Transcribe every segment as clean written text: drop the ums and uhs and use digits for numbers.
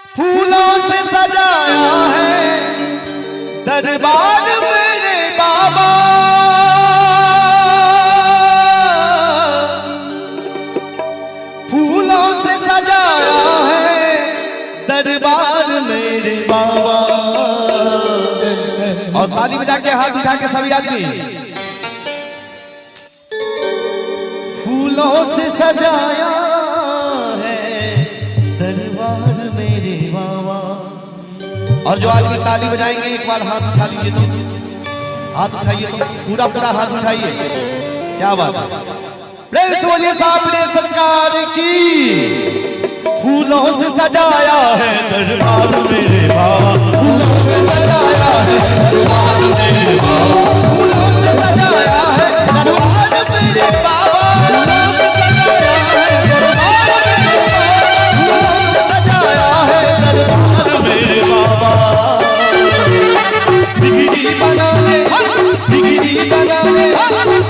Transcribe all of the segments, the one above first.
फूलों से सजाया है दरबार मेरे बाबा। फूलों से सजाया है दरबार मेरे बाबा। और ताली बजा के हाथ उठा के सभी आदमी। फूलों से सजाया और जो आदमी ताली बजाएंगे एक बार हाथ उठा लीजिए तो, हाथ उठाइए तो पूरा पूरा हाथ उठाइए। क्या बात है, प्रेम से बोलिए सामने सरकार की। फूलों से सजाया है दरबार मेरे बाबा, फूलों से सजाया है दरबार मेरे बाबा, फूलों से सजाया है दरबार मेरे बाबा, फूलों से सजाया है दरबार मेरे बाबा। बिगड़ी बनाने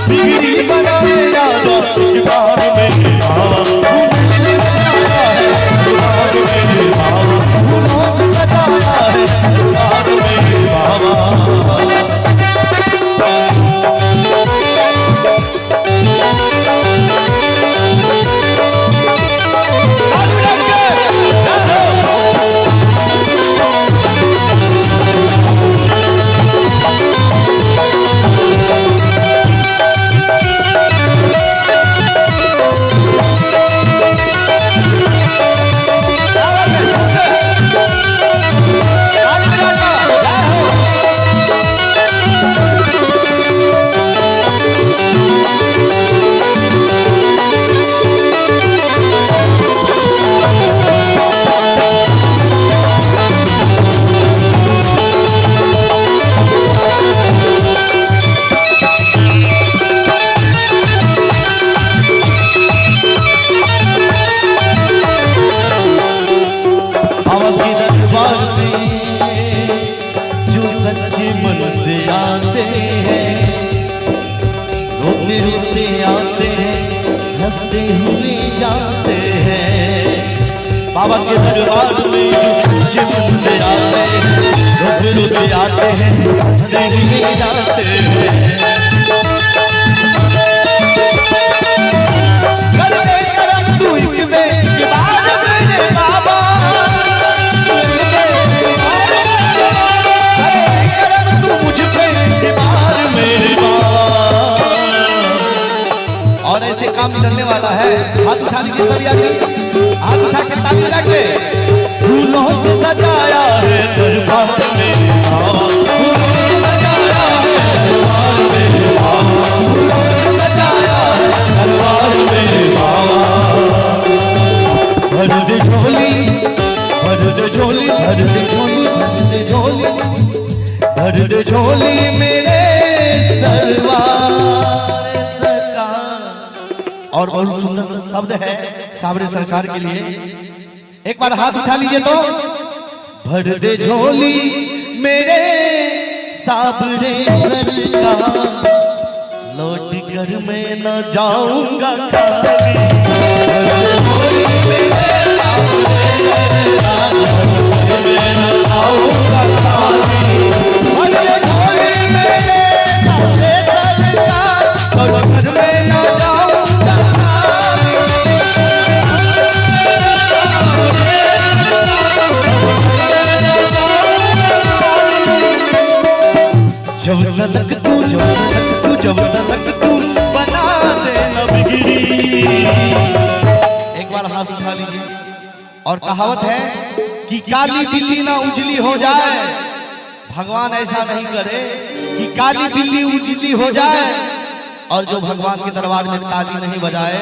बिगड़ी बनाने यादों के बार मेरे बाबा, मेरे बाबा फूलों से सजाया है दरबार मेरे बाबा। बाबा के दरबार में जो सच्चे मन से आते हैं, रोते आते हैं, हंसते हुए जाते हैं। करते करम तू एक बार मेरे बाबा, करते करम तू मुझ पे एक बार मेरे बाबा। और ऐसे काम चलने वाला है। हाथ उठा लीजिए सभी आदमी, हाथ उठा के ताली बजा के। फूलों से सजाया है दरबार मेरे बाबा, फूलों से सजाया है दरबार मेरे बाबा, फूलों से सजाया है दरबार मेरे बाबा। भर दे झोली भर दे झोली भर दे झोली भर दे झोली भर दे झोली मेरे सरवार सरकार। और बहुत सुंदर शब्द है साबरे सरकार के लिए। एक बार हाथ उठा लीजिए तो। भर दे झोली मेरे साबरे सरकार, लौट कर मैं न जाऊंगा खाली। भर दे झोली मेरे साबरे सरकार, मैं न जाऊंगा खाली। भर दे झोली मेरे साबरे सरकार, लौट कर मैं न जाऊंगा खाली। जब तक तू बना दे न बिगड़ी। एक बार हाथ उठा लीजिए। और कहावत है कि काली बिल्ली ना उजली हो जाए। भगवान ऐसा नहीं करे कि काली बिल्ली उजली हो जाए और जो भगवान के दरबार में ताली नहीं बजाए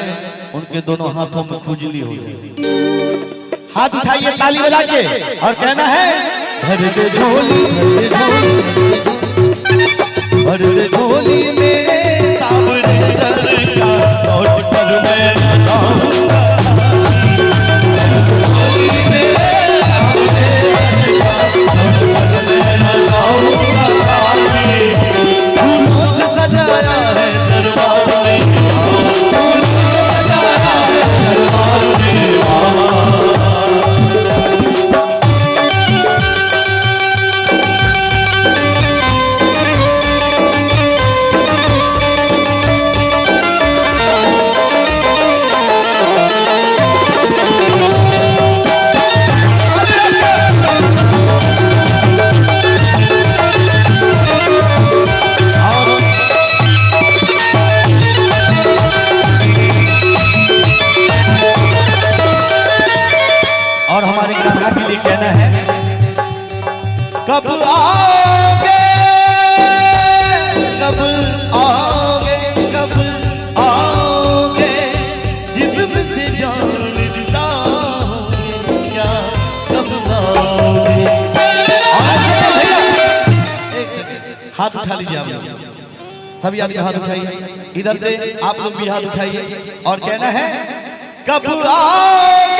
उनके दोनों हाथों में खुजली हो जाए। हाथ उठाइए ताली बजा के और कहना है भर दे झोली भर दे झोली मेरे साबरे सरकार, लौट कर मैं न जाऊंगा। झोली मेरे साबरे सरकार, लौट कर मैं न जाऊंगा। फूलों से सजाया है दरबार मेरे बाबा, फूलों से सजाया है दरबार मेरे बाबा। उठा लीजिए आप लोग, सभी आदमी हाथ उठाइए, इधर से आप लोग भी हाथ उठाइए और कहना है कब आओ